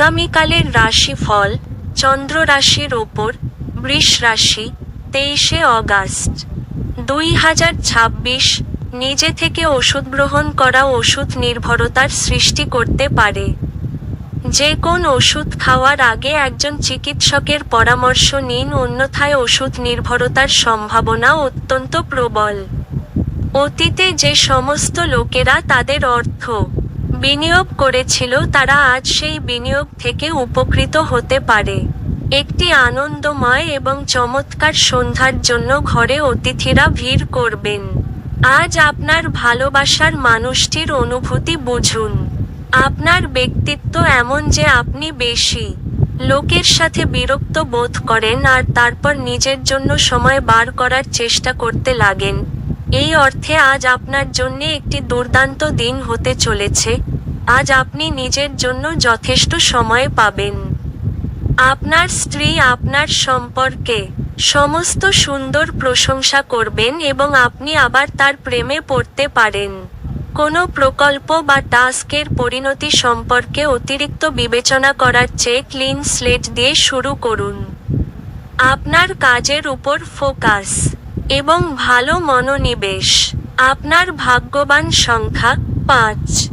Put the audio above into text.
আগামীকালের রাশিফল, চন্দ্র রাশির ওপর, বৃষ রাশি, 23শে অগাস্ট 2026। নিজে থেকে ওষুধ গ্রহণ করা ওষুধ নির্ভরতার সৃষ্টি করতে পারে। যে কোন ওষুধ খাওয়ার আগে একজন চিকিৎসকের পরামর্শ নিন, অন্যথায় ওষুধ নির্ভরতার সম্ভাবনা অত্যন্ত প্রবল। অতীতে যে সমস্ত লোকেরা তাদের অর্থ বিনিয়োগ করেছিল তারা আজ সেই বিনিয়োগ থেকে উপকৃত হতে পারে। একটি আনন্দময় এবং চমৎকার সন্ধ্যার জন্য ঘরে অতিথিরা ভিড় করবেন। আজ আপনার ভালোবাসার মানুষটির অনুভূতি বুঝুন। আপনার ব্যক্তিত্ব এমন যে আপনি বেশি লোকের সাথে বিরক্ত বোধ করেন আর তারপর নিজের জন্য সময় বার করার চেষ্টা করতে লাগেন। এই অর্থে আজ আপনার জন্যে একটি দুর্দান্ত দিন হতে চলেছে। আজ আপনি নিজের জন্য যথেষ্ট সময় পাবেন। আপনার স্ত্রী আপনার সম্পর্কে সমস্ত সুন্দর প্রশংসা করবেন এবং আপনি আবার তার প্রেমে পড়তে পারেন। কোনো প্রকল্প বা টাস্কের পরিণতি সম্পর্কে অতিরিক্ত বিবেচনা করার চেয়ে ক্লিন স্লেট দিয়ে শুরু করুন। আপনার কাজের উপর ফোকাস এবং ভালো মনোনিবেশ। আপনার ভাগ্যবান সংখ্যা 5।